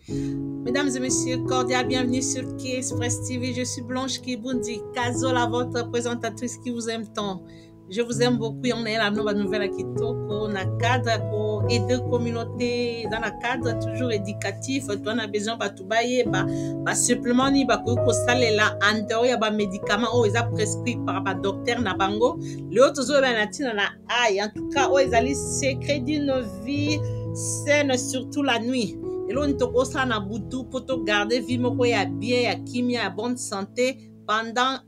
Mesdames et messieurs, cordial bienvenue sur K-Express TV. Je suis Blanche Kibundi, Kazola, votre présentatrice qui vous aime tant. Je vous aime beaucoup. On est la nouvelle à Kitoko, dans le cadre et de communauté, dans le cadre toujours éducatif. On a besoin de supplément ni ba ko sale la ando ya ba médicament o ils a prescrit par ba docteur na bango. L'autre zo ba natina na ai. En tout cas, ils allaient secret d'une vie saine surtout la nuit. Et là, on te na boutou pour te garder vie moko ya bien, ya kimia, ya bonne santé pendant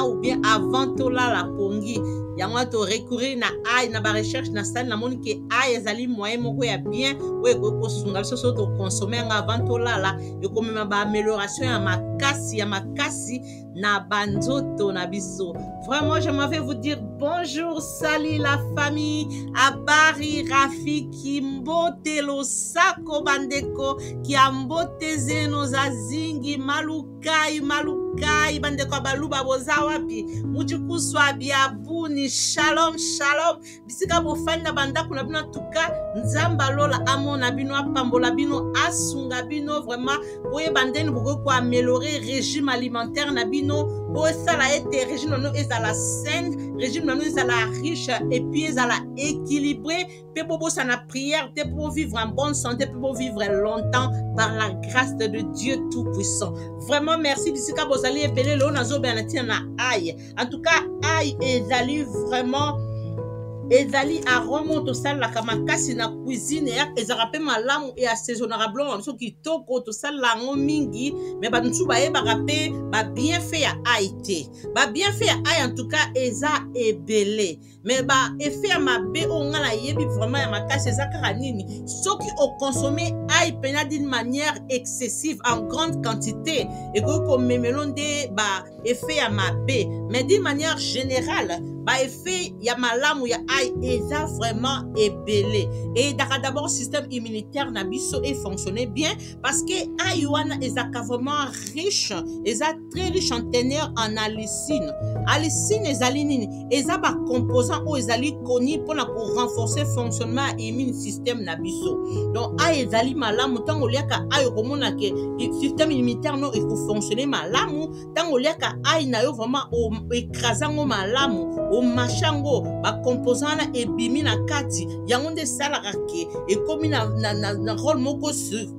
ou bien avant to la pongi. Yango to recourir na ai na ba recherche na salle na moni ke ai ezali moyen moko ya bien ou ko sunga so to consommer avant to la et comme ba amélioration ya makasi na banzoto na biso. Vraiment, je m'avais vous dire bonjour, salut la famille, Abari Rafiki Mbote Losako Bandeko, Kiambote Zeno Zazingi, Malukai, Bandeko Baluba Bozawapi, Mujuku Swabia Buni, Shalom, Bisika Bofanda Bandako Nabino Tuka, Nzamba Lola Amon Abino Pambola Bino, Asunga Bino, vraiment, Boye Banden Boko améliorer régime alimentaire Nabino, Boye Sala été régime non est à la saine, régime non est à la riche et puis est à la équilibré, Pebobo ça na prière, pour vivre en bonne santé, pour vivre longtemps par la grâce de Dieu Tout-Puissant. Vraiment merci Bisika Bozali et Pelé Lo Nazo Benatina na aïe. En tout cas, aïe et Zali vraiment ezali arôme to sala la kamakasi na cuisine ya ezarape malamu et assaisonnable so kitoko to sala ngo mingi mais ba ntu ba yeba rape ba bien fait ya aïté ba bien fait ya aïe en tout cas eza ebele mais ba effet ya mabe o ngala yebi vraiment ya makasi eza kaka nini soki o consommer aïe pena d'une manière excessive en grande quantité et ko memelonde ba effet ya mabe mais d'une manière générale ba effet ya malamu ya aïe eza vraiment ebele et d'abord système immunitaire na biso et fonctionner bien parce que aïe wana ezaka vraiment riche eza très riche en teneur en allicine ezali nini eza ba composant o ezali koni pona ko renforcer fonctionnement immune système na biso donc aïe ezali malamu tango liaka aïe komona ke système immunitaire no eko fonctionner malamu tango liaka aïe na yo vraiment o écrasango malamu o machango ba composant na ebimi na kati yango nde salaka ke ekomi na rôle moko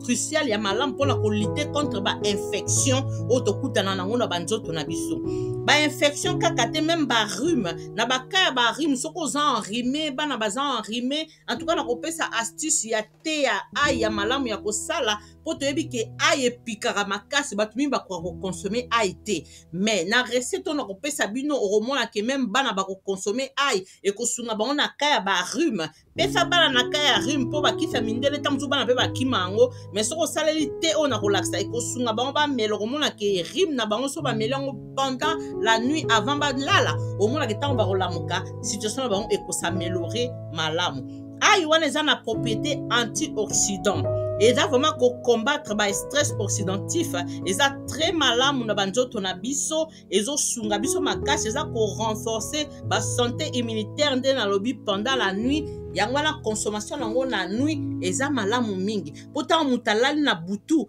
crucial ya malamu mpona ko lutter contre ba infection o tokutana nango na banzoto na biso ba infection kaka te même ba rhume na ba ka ba rhume soko za enrhumé bana baza enrhumé en tout cas na kopesa astuce ya te ya aïe ya malamu ya kosala po toyebi ke aïe epikaka makasi bato mingi bakoka koconsommer aïe te mais na recette na kopesa bino okomona ke même bana bakoconsommer aïe ekosunga bango na ka ya ba rhume pesa bana na ka ya rhume mpo bakisa mindele ta mosusu bana mpe bakima yango mais soko osaleli te oyo na kolakisa ekosunga bango bamela okomona ke rhume na bango so bameli yango pendant la nuit avant balala omonaka ntango bakolamuka situation na bango ekosaméliorer malamu aïe wana eza na propriété antioxydant eza vraiment ko combattre ba stress oxydatif eza très malamu na banzoto na biso ezosunga biso makasi eza ko renforcer ba santé immunitaire nde na lobi pendant la nuit yango wana consommation nango na nuit eza malamu mingi pourtant mutalali na butu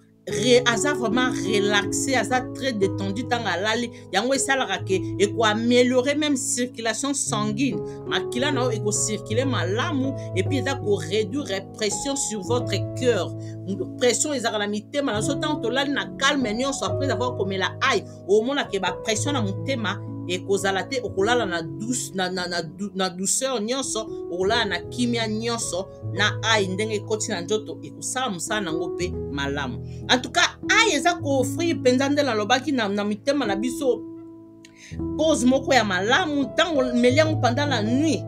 aza vraiment relaxé, aza très détendu dans la lali. Yango esalaka ke eko améliorer même circulation sanguine. Makila na eko circuler malamu et puis eza ko réduire pression sur votre cœur. Pression ezaka na mitema na so tant to lali na calme nyonso après avoir commis la aïe. Au mona ke ba pression na mutema ekozala te okolala na douceur nyonso okolala na kimia nyonso na aïe ndenge ekoti na nzoto ekosala mosala nango mpe malamu. En tout cas aïe eza koofrir mpenza nde nalobaki na mitema na biso cause moko ya malamu ntango meli yango pendant la nuit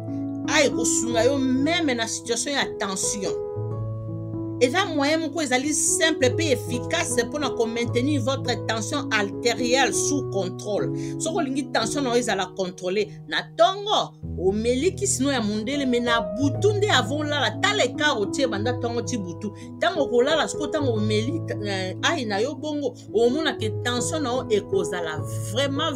aïe ekosunga yo meme na situation ya tension. Eza moyen moko ezali simple pe efficace pour maintenir votre tension artérielle sous contrôle. So kolingi tension na ezala contrôler na tongo o meliki sino ya mundele me na butu nde avon lala tala ekaro tie banda tongo ti butu tango kolala siko tango meli aïe na yo bongo o mona ke tension na ekozala vraiment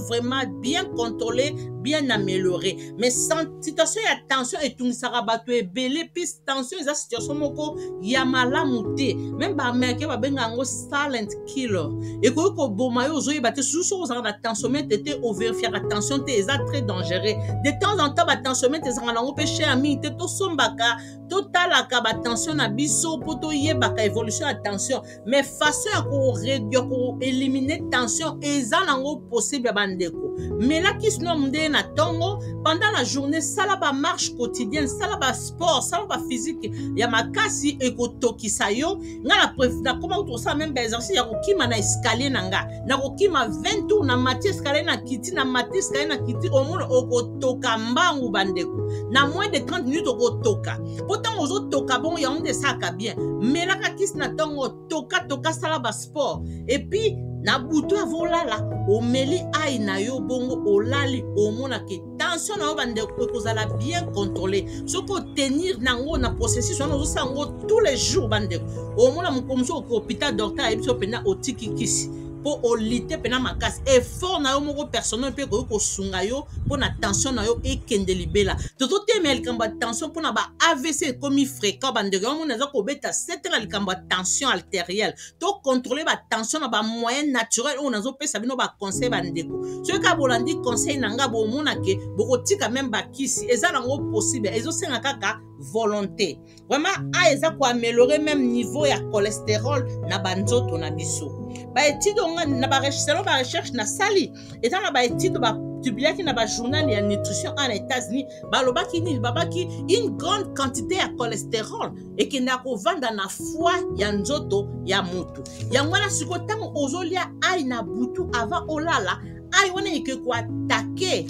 bien contrôlé bien amélioré. Mais situation ya tension etungisaka bato ebele, puis tension eza situation moko ya malamu te. Même baaméricain babenga yango silent killer. Ekoki koboma yo ozoyeba te susu ozala na tensiomètre te ovérifiaka tension te eza très dangereux. De temps en temps batensiomètre ezanga nango mpe cher mingi te tosombaka totalaka batension na biso mpo toyebaka évolution ya tension. Mais façon ya koréduire koéliminer tension eza nango possible ya bandeko. Mais là qui sino mundele na tongo pendant la journée sala ba marche quotidienne, sala ba sport, sala ba physique ya makasi ekotokisa yo nga na koma utosala même ba exercice ya kokima na escalier nanga na kokima 20 tours na mati escalier na kiti na mati escalier na kiti omona okotoka mbangu bandeko na moins de 30 minutes okotoka pourtant ozotoka bon ya onde saka bien mais là kisi na tongo toka sala ba sport et puis na butu avolala omeli ai na yo bongo olali omona ke tension na yo bandeko ekozala bien contrôlé soko tenir nango na processus wana ozosango tous les jours bandeko omona mokomoso ko hôpital docteur ayebiso pena otiki kisi po olite pena makasi effort na yo moko personnel pe ko sunga yo po na tension na yo ekende libela toto temel kamba tension po na ba AVC comme fréquent bandeko omona za ko beta c'est na likamba tension artérielle to contrôler ba tension na ba moyen naturel on nazo pesa bino ba conseil bandeko so ka bolandi conseil nanga bo mona ke boko tika même ba kisi eza nango possible ezo senga kaka volonté vraiment a eza ko améliorer même niveau ya cholestérol na banzoto na biso ba étude na ba recherche na sali eta na ba étude ba publié na ba journal ya nutrition en États-Unis balobaki ni babaki une grande quantité ya cholestérol et qui na ko vanda na foie ya nzoto ya mutu yango na sikotango ozolia ai na butu avant olala ai wana ike ko attaquer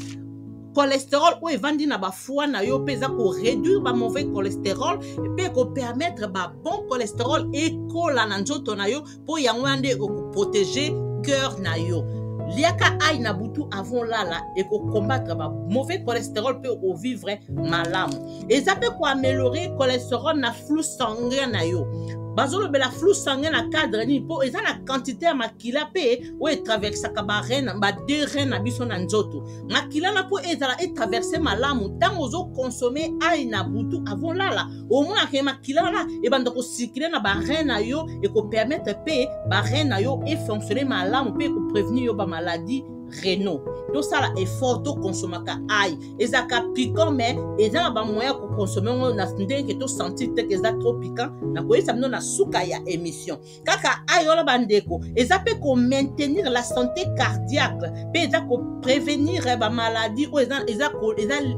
cholestérol ou evandi na ba foie na yo pesa ko réduire ba mauvais cholestérol et pe ko permettre ba bon cholestérol et kola na nzoto na yo po yango ande ko protéger cœur na yo liaka ai na butu avant lala et ko combattre ba mauvais cholestérol pe au vivre malamu et ça peut ko améliorer cholestérol na flux sanguin na yo bazolo bela flux sanguin na cadre ni po eza na quantité ya makila pe o traverse ka ba reine ba deux reines na biso na nzoto makila na po ezala et traverser malamu tango zo consommer ai na butu avant lala au moins ke makila na e banda ko circuler na ba reine na yo et ko permettre pe ba reine na yo et fonctionner malamu pe ko prévenir yo ba maladie rénaux tout ça là effort to consommer ka ai ezaka piquant mais eza ba moyen ko consommer na ndenge ke to sentir te que ça trop piquant na ko isa na suka ya émission kaka ai ola bandeko eza pe ko maintenir la santé cardiaque pe eza ko prévenir ba maladie ou eza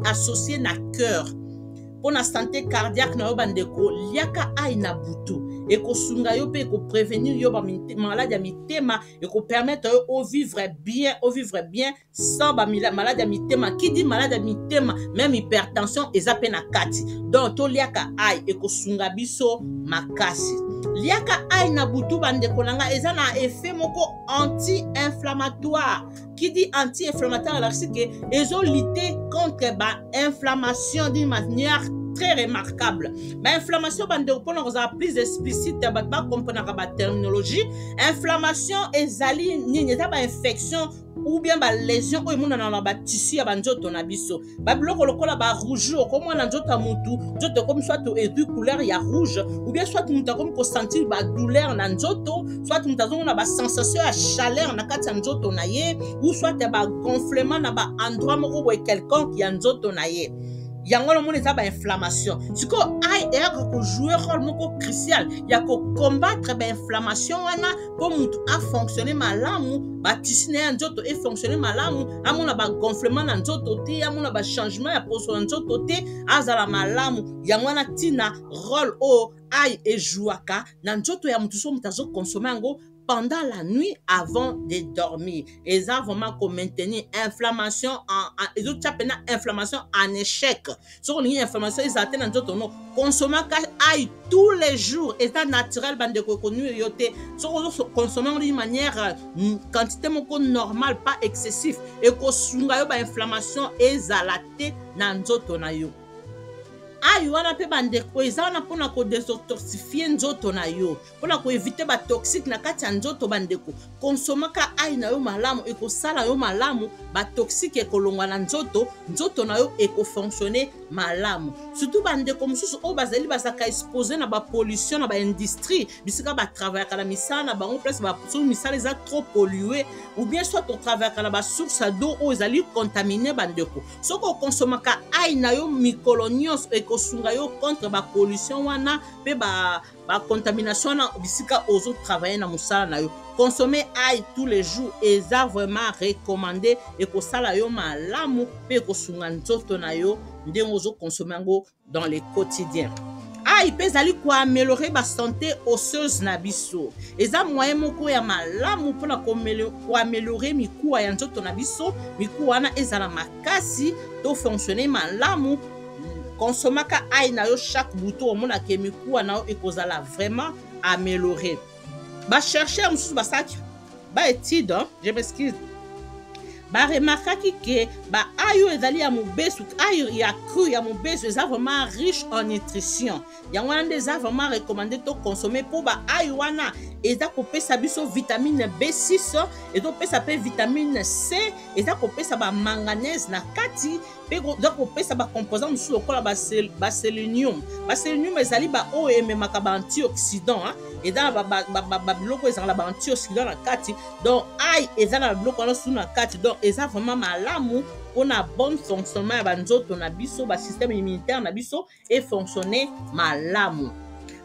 associé na cœur pour la santé cardiaque na yo bandeko liaka ai na butu et ko sunga yo pe ko prévenir yo ba maladie ya mitema et ko permettre yo au vivre bien sans ba maladie ya mitema qui dit maladie ya mitema même hypertension eza pe na kati donc to liaka ai et ko sunga biso makasi liaka ai na butu bandeko nanga eza na effet moko anti-inflammatoire qui dit anti-inflammatoire alors c'est que ezo lutter contre ba inflammation d'une manière très remarquable. Mais inflammation, pour nous plus explicite, pas comprendre la terminologie. Inflammation ezali ni infection ou bien ba lésion ou mona na ba tissu ya banzoto na biso. Ba biloko lokola ba rougeur comme na nzoto mutu, nzoto comme soit édu couleur ya rouge ou bien soit mutu comme ko sentir ba douleur na nzoto, soit mutu na ba sensation ya chaleur na kati ya nzoto na ye ou soit ba gonflement na ba endroit moko ou quelconque ya nzoto na ye. Yango lo mona eza ba inflammation siko ai eka ko jouer rôle moko crucial ya ko combattre ba inflammation wana po mutu a fonctionner malamu ba tissu na nzoto e fonctionner malamu amona ba gonflement na nzoto te amona ba changement ya poso na nzoto te azala malamu yango na tina rôle o ai e jouaka na nzoto ya mutu so mutazo consommer ngo pendant la nuit avant de dormir. Et ça vraiment comme maintenir inflammation en inflammation en échec. Si on a une inflammation, ils atteignent dans notre consommer aïe tous les jours. Et ça naturel bande de connu yoté. Si on consomme d'une manière quantité normale, pas excessif. Et qu'on sunga yo ba inflammation ezalate dans notre nayo. ayi wana pe bandeko eza wana mpona kodetoxifie nzoto na yo mpona koevite batoxique na kati ya nzoto bandeko konsomaka ayi na yo malamu ekosala yo malamu batoxique ekolongwa na nzoto na yo ekofonctionne malamu surtout bandeko mosusu oyo bazali bazalaka expose na bapollution na baindustrie bisika batravaillaka na misala na bango place basoki misala eza trop pollue ou bien soit totravaillaka na basource d'eau oyo ezali contamine bandeko soki okonsomaka ayi na yo mikolo nyonso ekosunga yo contre bapollution wana mpe bacontamination wana bisika ozotravaille na mosala na yo consommer ail tous les jours eza vraiment recommandé ekosala yo malamu mpe ekosunga nzoto na yo ndenge ozokonsome yango dans le quotidien ail mpe ezali koaméliorer basanté osseuse na biso eza moyen moko ya malamu mpona koaméliorer mikuwa ya nzoto na biso mikuwa wana ezala makasi to fonctionner malamu konsomaka ail na yo chaque bouton omonaka mikuwa na yo ekozala vraiment améliorer bachercheur mosusu basalaki baétude je m'excuse baremarkaki ke baail oyo ezali ya mobesu ail ya cru ya mobesu eza vraiment riche en nutrition yango wana nde eza vraiment recommandé tokonsome mpo baail wana eza kopesa biso vitamine B6 ezopesa mpe vitamine C eza kopesa bamanganèse na kati mpe eza kopesa bacomposant mosusu lokola baselenium baselenium ezali baoyo ememaka baantioxydant eza na babiloko ezala baantioxydant na kati donc ail eza na babiloko wana susu na kati donc eza vraiment malamu mpona bon fonctionnement ya banzoto na biso basystème immunitaire na biso efonctionne malamu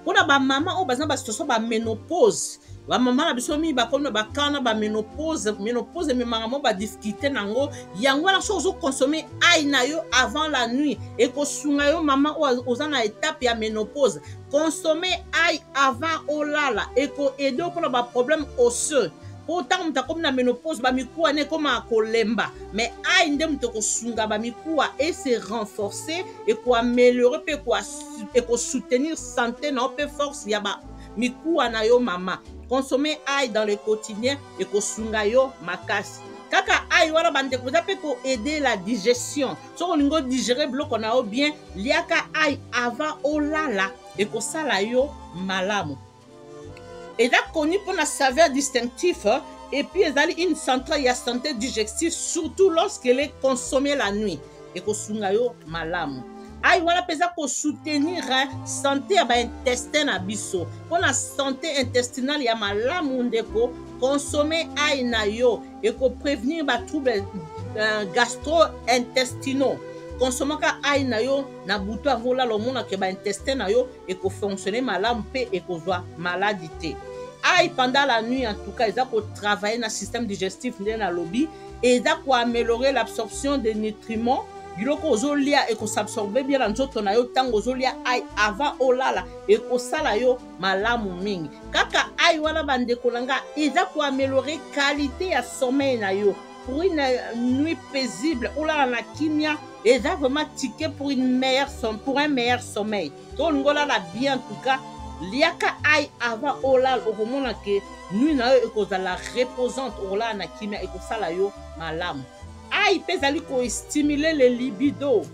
mpona bamama oyo baza na basituation bamenopause bamama na biso mingi bakomi na bakana bamenopause ememaka mo badifficulté nango yango wana soki ozokonsome ail na yo avant la nuit ekosunga yo mama oyo oza na étape ya ménopause consommer ail avant olala ekoaide mpona baproblème osseux po ntango moto akomi na ménopause bamikuwa ne ekomaka kolemba mais ail nde moto ekosunga bamikuwa ese renforcer ekoaméliorer mpe ekosoutenir santé na yo mpe force ya bamikuwa na yo mama consommer ail dans le quotidien ekosunga yo makasi kaka ail wana bandeko eza mpe koaider la digestion soki olingi odigere biloko na yo bien liaka ail avant olala ekosala yo malamu eza connu mpona saveur distinctif et puis ezali une centrale ya santé digestive surtout lorsqu'elle est consommée la nuit ekosunga yo malamu ail wana mpe eza kosoutenir santé ya baintestin na biso mpona santé intestinale ya malamu ndeko consommer ail na yo ekoprévenir batrouble gastro-intestinaux konsomaka ail na yo na butu yango olala omonaka baintestin na yo ekofonctionne malamu mpe ekozwa maladi te ail pendant la nuit en tout cas eza kotravaille na système digestif nde na lobi eza koaméliorer l'absorption des nutriments biloko ozolia ekosabsorbe bien na nzoto na yo ntango ozolia ail avant olala ekosala yo malamu mingi kaka ail wana bandeko na nga eza koaméliorer qualité ya sommeil na yo pour une nuit paisible olala na kimia eza vraiment ticket pour un meilleur sommeil to olingi olala bien en tout cas liaka ail avant olala okomona ke nuit na yo ekozala reposante olala na kimia ekosala yo malamu ail mpe ezali koestimule le libido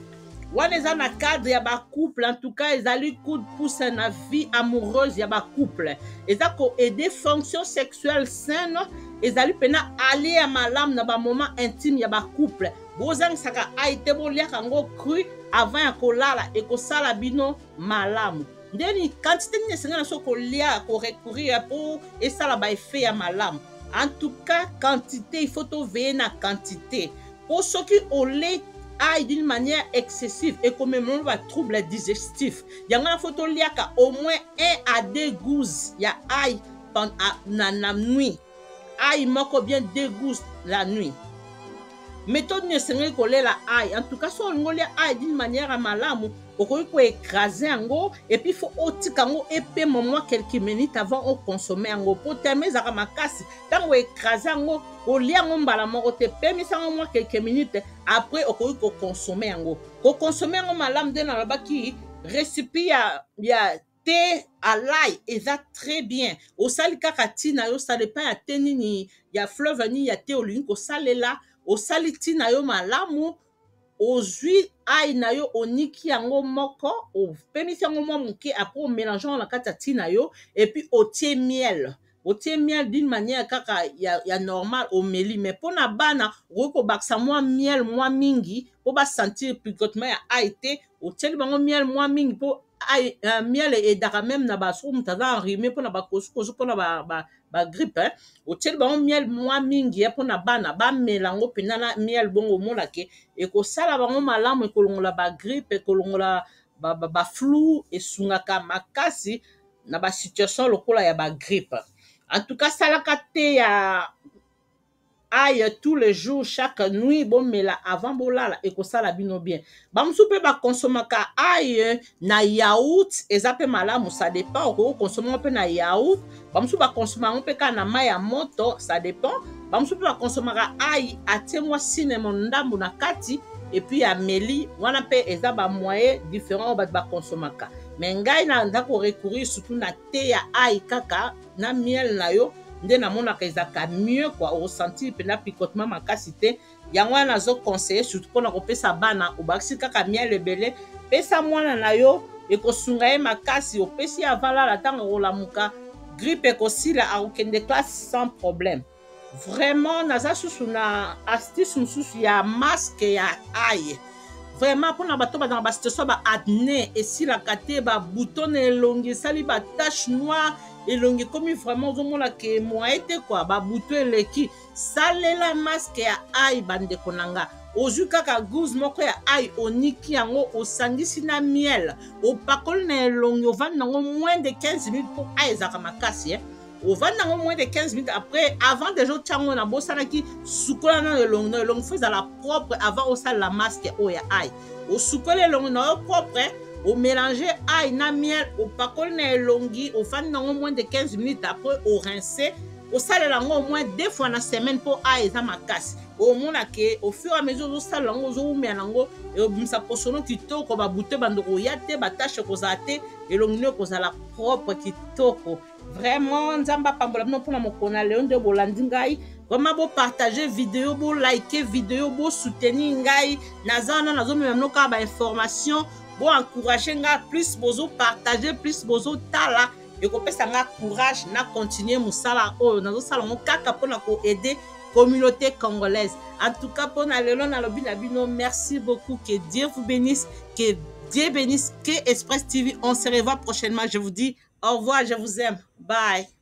wana eza na cadre ya bacouple en tout cas ezali coup de pouce na vie amoureuse ya bacouple eza koaider fonction sexuelle saine ezali mpena alie ya malamu na bamoment intime ya bacouple bozangisaka ail te boliaka yango cru avant ya kolala ekosala bino malamu ndeni quantité nini esengana so kolia korecourir mpo esala baeffet ya malamu en tout cas quantité il faut toveiller na quantité po soki olie ail d'une manière excessive ekomemela batrouble digestif yango na fo toliaka au moins 1 à 2 gouses ya ail na nuit ail moko bien 2 gouses la nuit méthode nini esengeli kolela ail en tout cas so olingi olia ail d'une manière ya malamu okoki koécrase yango epuis fo otika yango epema mwa quelques minutes avant okonsome yango po teme ezalaka makasi ntango oécrase yango olia yango mbala moko te pemisa yango mwa quelques minutes après okoki kokonsome yango kokonsome yango malamu nde nalobaki recipe ya thé à l'ail eza très bien osali kaka ntina yo ça dépend ya thé nini ya fleuve nini ya thé olingi kosalela osali ntina yo malamu ozwi ai na yo oniki yango moko opemisi yango mwa moke après omélange na kati ya ti na yo et puis otie miel d'une manière kaka ya normal omeli mais mpona bana okoki kobakisa mwa miel mwa mingi mpo basentir picotement ya ai te otieli bango miel mwa mingi mpo miel edaka meme na basoki moto aza enrhumé mpona bakosukosu mpona bagrippe otieli bango miel mwa mingi mpona bana bamela yango mpenza na miel bongo omonake ekosala bango malamu ekolongola bagrippe ekolongola baflou esungaka makasi na basituation lokola ya bagrippe en tout cas salaka te ya aille tous les jours chaque nuit bomela avant bolala ekosala bino bien bamosusu mpe bakonsomaka aille na yaourt eza mpe malamu ça dépend okoki konsoma mpe na yaourt bamosusu bakonsomaka mpe kaka na mai ya moto ça dépend bamosusu mpe bakonsomaka aille atie mwa cinnamon ndambu na kati epuis ameli wana mpe eza bamoyen différent oyo bato bakonsomaka me ngai nanda korecourir surtout na te ya aille kaka na miel na yo nde namonaka ezalaka mieux kwa osentir mpena picotement makasi te yango wana nazoconseille surtout mpona kopesa bana obakisi kaka miel ebele pesa mwana na yo ekosunga ye makasi opesi ye avalala ntango akolamuka grippe ekosila akokende classe sans problème vraiment naza susu na astuce mosusu ya masque ya aille vraiment mpona bato bazala basituation ba acné esilaka te babouton na elongi esali batache noire elongi ekomi vraiment ozomona ke moye te kua babuto eleki salela masque ya aille bandeko na nga ozwi kaka gouze moko ya aille oniki yango osangisi na miel opakoli na elongi ovandi nango moins de 15 minutes mpo aille ezalaka makasi ovandi nango moins de 15 minutes après avant déjà otiango na bosalaki sukola na elongi fo ezala propre avant osalela masque oyo ya aille osukoli elongi na yo propre omélanger ail na miel opakoli na elongi ofandi nango moins de 15 minutes après orince osalela yango au moins 2 fois na semaine mpo ail eza makasi omona ke au fur et à mesure ozosalela yango ozowumela nango ebimisa posono kitoko babute bandoko oya te batashe kozala te elongi no ekozala propre kitoko vraiment nzambe apambola bino mpona mokolo na leo nde bolandi ngai vraiment bopartage video bolike video bosoutenir ngai naza wana nazomema bino kaka bainformation bon encourager nga plus bozo partager plus bozo tala ekopesa nga courage na continuer mosala oyo nazosala ngo kaka mpona koaider communauté congolaise en tout cas mpona lelo nalobi na bino merci beaucoup que Dieu vous bénisse que Dieu bénisse que Express TV on se revoit prochainement je vous dis au revoir je vous aime bye.